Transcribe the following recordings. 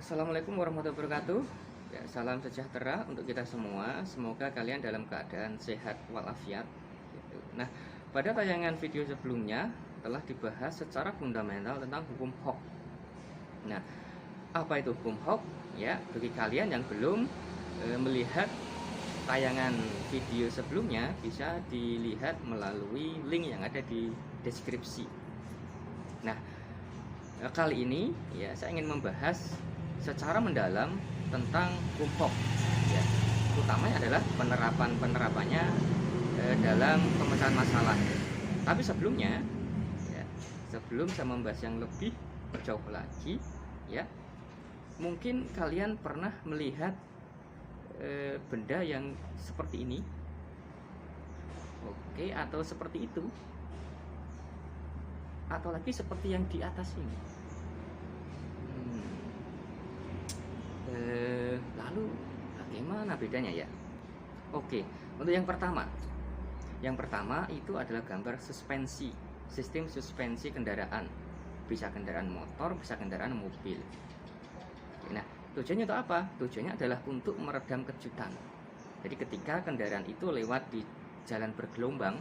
Assalamualaikum warahmatullahi wabarakatuh. Ya, salam sejahtera untuk kita semua. Semoga kalian dalam keadaan sehat walafiat. Gitu. Nah, pada tayangan video sebelumnya telah dibahas secara fundamental tentang hukum Hooke. Nah, apa itu hukum Hooke? Ya, bagi kalian yang belum melihat tayangan video sebelumnya, bisa dilihat melalui link yang ada di deskripsi. Nah, kali ini ya saya ingin membahas secara mendalam tentang hukum Hooke, ya. Utamanya adalah penerapannya dalam pemecahan masalah. Tapi sebelumnya, ya, sebelum saya membahas yang lebih jauh lagi, ya, mungkin kalian pernah melihat benda yang seperti ini, oke, atau seperti itu, atau lagi seperti yang di atas ini. Lalu bagaimana bedanya ya? Oke, untuk yang pertama itu adalah gambar suspensi, sistem suspensi kendaraan. Bisa kendaraan motor, bisa kendaraan mobil. Nah, tujuannya untuk apa? Tujuannya adalah untuk meredam kejutan. Jadi ketika kendaraan itu lewat di jalan bergelombang,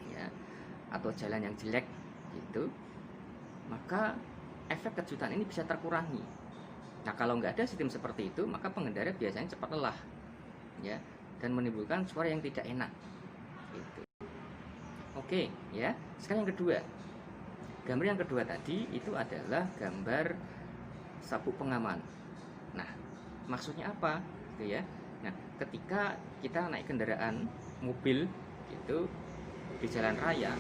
ya, atau jalan yang jelek gitu, maka efek kejutan ini bisa terkurangi. Nah, kalau nggak ada sistem seperti itu, maka pengendara biasanya cepat lelah, ya, dan menimbulkan suara yang tidak enak. Gitu. Oke, ya. Sekarang yang kedua, gambar yang kedua tadi itu adalah gambar sabuk pengaman. Nah, maksudnya apa? Gitu ya. Nah, ketika kita naik kendaraan mobil gitu di jalan raya,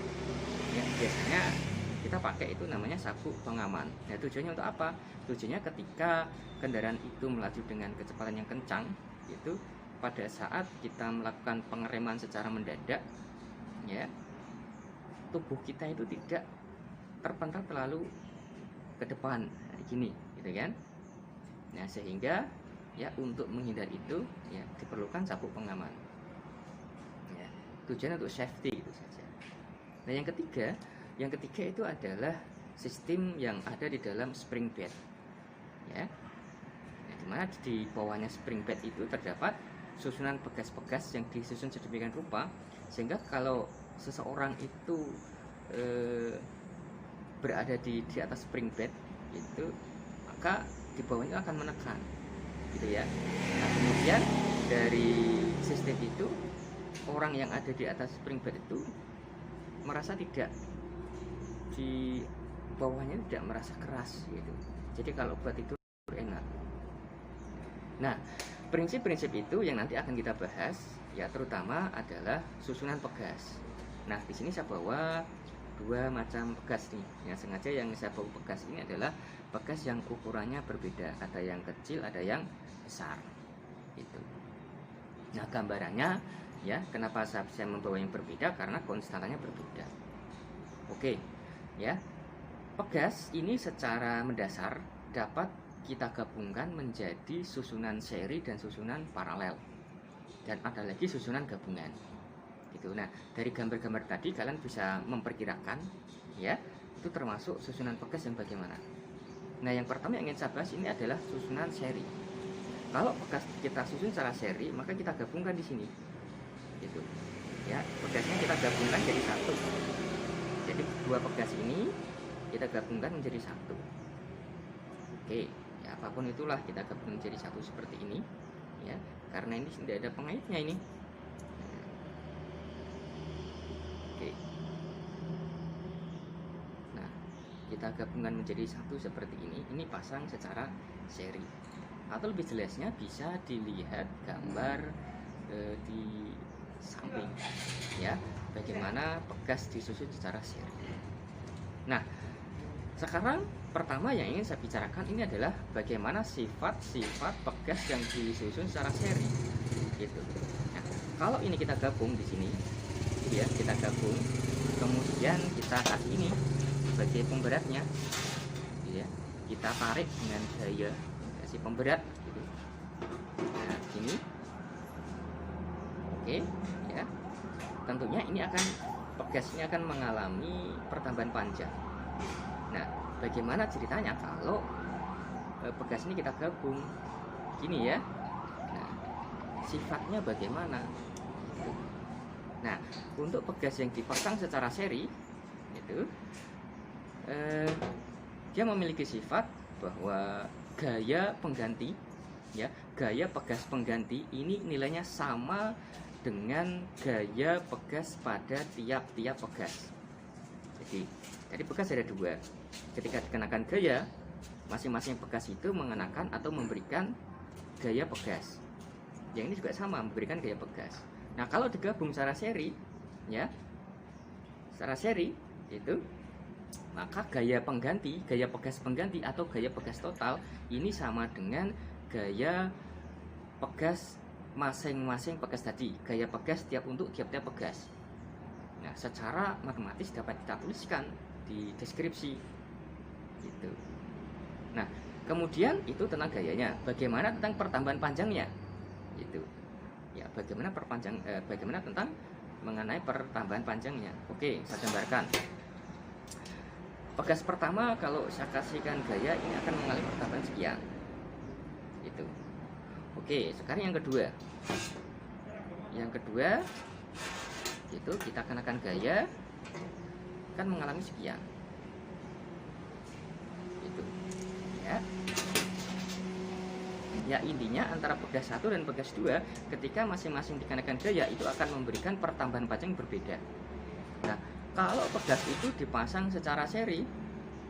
ya, biasanya kita pakai itu namanya sabuk pengaman. Nah, tujuannya untuk apa? Tujuannya ketika kendaraan itu melaju dengan kecepatan yang kencang, itu pada saat kita melakukan pengereman secara mendadak, ya, tubuh kita itu tidak terpental terlalu ke depan, gini, gitu kan? Nah, sehingga ya untuk menghindari itu, ya, diperlukan sabuk pengaman. Ya, tujuannya untuk safety itu saja. Nah, yang ketiga itu adalah sistem yang ada di dalam spring bed, ya. Nah, dimana di bawahnya spring bed itu terdapat susunan pegas-pegas yang disusun sedemikian rupa sehingga kalau seseorang itu berada di atas spring bed itu, maka di bawahnya akan menekan, gitu ya. Nah, kemudian dari sistem itu orang yang ada di atas spring bed itu merasa tidak, di bawahnya tidak merasa keras gitu. Jadi kalau buat itu enak. Nah, prinsip-prinsip itu yang nanti akan kita bahas, ya, terutama adalah susunan pegas. Nah, di sini saya bawa dua macam pegas nih. Yang sengaja yang saya bawa pegas ini adalah pegas yang ukurannya berbeda. Ada yang kecil, ada yang besar. Gitu. Nah, gambarannya, ya, kenapa saya membawa yang berbeda? Karena konstelasinya berbeda. Oke. Ya, pegas ini secara mendasar dapat kita gabungkan menjadi susunan seri dan susunan paralel, dan ada lagi susunan gabungan, gitu. Nah, dari gambar-gambar tadi kalian bisa memperkirakan, ya, itu termasuk susunan pegas yang bagaimana. Nah, yang pertama yang ingin saya bahas ini adalah susunan seri. Kalau pegas kita susun secara seri, maka kita gabungkan di sini, gitu. Ya, pegasnya kita gabungkan jadi satu. Jadi dua pegas ini kita gabungkan menjadi satu. Oke, ya, apapun itulah kita gabungkan menjadi satu seperti ini, ya, karena ini tidak ada pengaitnya ini. Oke. Nah, kita gabungkan menjadi satu seperti ini pasang secara seri. Atau lebih jelasnya bisa dilihat gambar di samping, ya, bagaimana pegas disusun secara seri. Nah, sekarang pertama yang ingin saya bicarakan ini adalah bagaimana sifat-sifat pegas yang disusun secara seri, gitu. Nah, kalau ini kita gabung di sini, ya, kita gabung, kemudian kita kasih ini sebagai pemberatnya, ya, kita tarik dengan daya kasih pemberat, gitu. Nah, ini, oke, ya. Tentunya ini akan pegasnya akan mengalami pertambahan panjang. Nah, bagaimana ceritanya kalau pegas ini kita gabung gini ya. Nah, sifatnya bagaimana? Nah, untuk pegas yang dipasang secara seri itu dia memiliki sifat bahwa gaya pengganti ya, gaya pegas pengganti ini nilainya sama dengan gaya pegas pada tiap-tiap pegas. Jadi pegas ada dua. Ketika dikenakan gaya, masing-masing pegas itu mengenakan atau memberikan gaya pegas. Yang ini juga sama, memberikan gaya pegas. Nah, kalau digabung secara seri ya, secara seri itu, maka gaya pengganti, gaya pegas pengganti atau gaya pegas total ini sama dengan gaya pegas masing-masing pegas tadi, gaya pegas untuk tiap-tiap pegas. Nah, secara matematis dapat kita tuliskan di deskripsi gitu. Nah, kemudian itu tentang gayanya. Bagaimana tentang pertambahan panjangnya? Gitu. Ya, bagaimana tentang mengenai pertambahan panjangnya? Oke, saya gambarkan. Pegas pertama kalau saya kasihkan gaya ini akan mengalami pertambahan sekian. Itu. Oke, sekarang yang kedua. Yang kedua itu kita kenakan gaya kan mengalami sekian. Itu. Ya. Ya, intinya antara pegas 1 dan pegas 2 ketika masing-masing dikenakan gaya itu akan memberikan pertambahan panjang yang berbeda. Nah, kalau pegas itu dipasang secara seri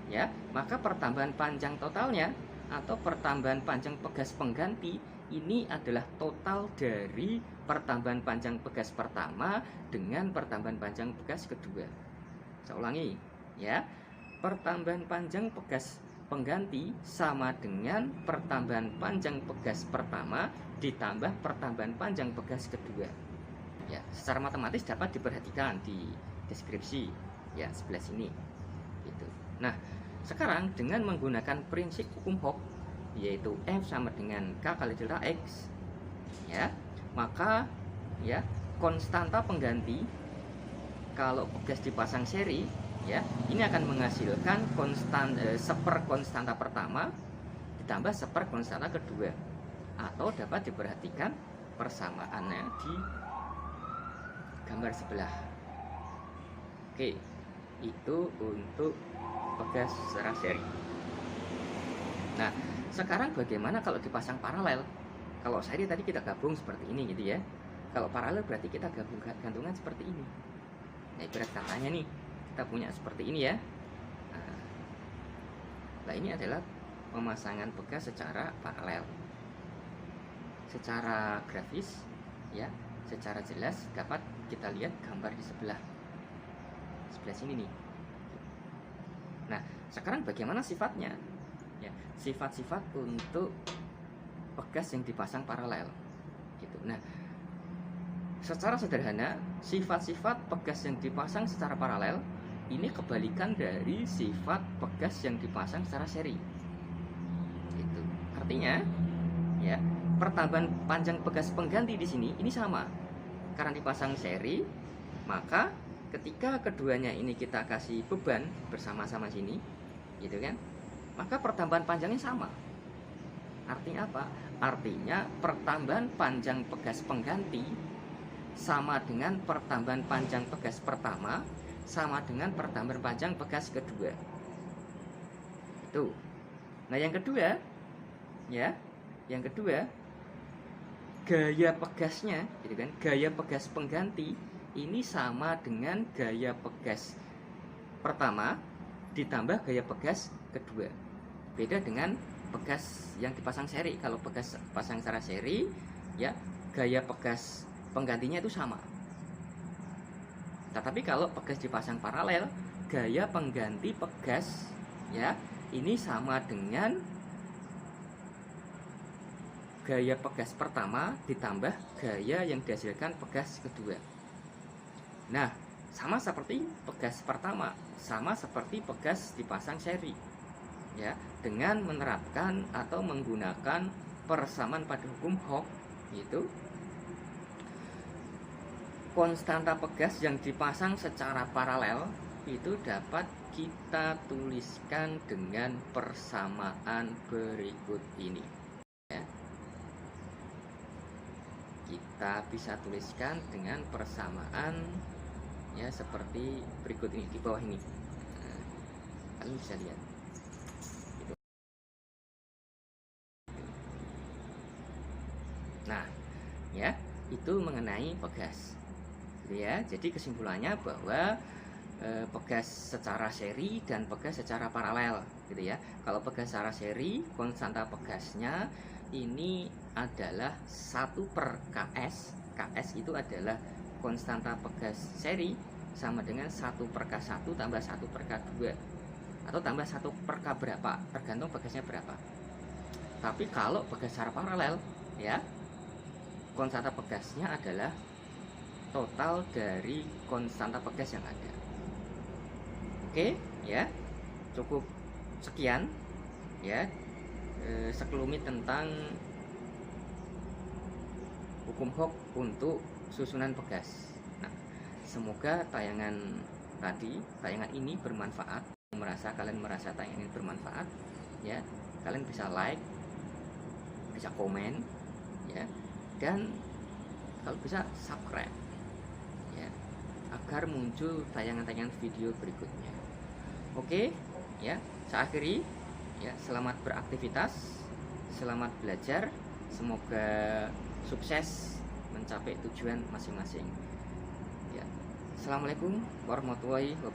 ya, maka pertambahan panjang totalnya atau pertambahan panjang pegas pengganti ini adalah total dari pertambahan panjang pegas pertama dengan pertambahan panjang pegas kedua. Saya ulangi ya. Pertambahan panjang pegas pengganti sama dengan pertambahan panjang pegas pertama ditambah pertambahan panjang pegas kedua. Ya, secara matematis dapat diperhatikan di deskripsi ya sebelah sini. Gitu. Nah, sekarang dengan menggunakan prinsip hukum Hooke yaitu F sama dengan K kali delta X ya, maka ya konstanta pengganti kalau pegas dipasang seri ya, ini akan menghasilkan seper konstanta pertama ditambah seper konstanta kedua, atau dapat diperhatikan persamaannya di gambar sebelah. Oke, itu untuk pegas secara seri. Nah, sekarang bagaimana kalau dipasang paralel? Kalau seri tadi kita gabung seperti ini gitu ya. Kalau paralel berarti kita gabung gantungan seperti ini. Nah, ibarat katanya nih, kita punya seperti ini ya. Nah, ini adalah pemasangan pegas secara paralel. Secara grafis ya, secara jelas dapat kita lihat gambar di sebelah sini nih. Nah, sekarang bagaimana sifatnya? Ya, sifat-sifat untuk pegas yang dipasang paralel gitu. Nah, secara sederhana sifat-sifat pegas yang dipasang secara paralel ini kebalikan dari sifat pegas yang dipasang secara seri. Itu artinya ya, pertambahan panjang pegas pengganti di sini ini sama. Karena dipasang seri, maka ketika keduanya ini kita kasih beban bersama-sama sini, gitu kan? Maka pertambahan panjangnya sama. Artinya apa? Artinya pertambahan panjang pegas pengganti sama dengan pertambahan panjang pegas pertama sama dengan pertambahan panjang pegas kedua. Itu. Nah, yang kedua ya, yang kedua gaya pegasnya gitu kan, gaya pegas pengganti ini sama dengan gaya pegas pertama ditambah gaya pegas kedua. Beda dengan pegas yang dipasang seri. Kalau pegas pasang secara seri ya, gaya pegas penggantinya itu sama. Tetapi kalau pegas dipasang paralel, gaya pengganti pegas ya ini sama dengan gaya pegas pertama ditambah gaya yang dihasilkan pegas kedua. Nah, sama seperti pegas pertama, sama seperti pegas dipasang seri ya, dengan menerapkan atau menggunakan persamaan pada hukum Hooke, yaitu konstanta pegas yang dipasang secara paralel itu dapat kita tuliskan dengan persamaan berikut ini ya. Kita bisa tuliskan dengan persamaan ya seperti berikut ini di bawah ini. Nah, kalian bisa lihat gitu. Nah ya, itu mengenai pegas gitu ya. Jadi kesimpulannya bahwa pegas secara seri dan pegas secara paralel gitu ya. Kalau pegas secara seri, konstanta pegasnya ini adalah 1/ks. Ks itu adalah konstanta pegas seri sama dengan 1/k1 tambah 1/k2 atau tambah 1/k berapa, tergantung pegasnya berapa. Tapi kalau pegas secara paralel ya, konstanta pegasnya adalah total dari konstanta pegas yang ada. Oke ya, cukup sekian ya sekelumit tentang hukum Hooke untuk susunan pegas. Nah, semoga tayangan ini bermanfaat. Kalian merasa tayangan ini bermanfaat ya, kalian bisa like, bisa komen ya, dan kalau bisa subscribe ya, agar muncul tayangan-tayangan video berikutnya. Oke ya, saya akhiri ya. Selamat beraktivitas, selamat belajar, semoga sukses mencapai tujuan masing-masing ya. Assalamualaikum warahmatullahi wabarakatuh.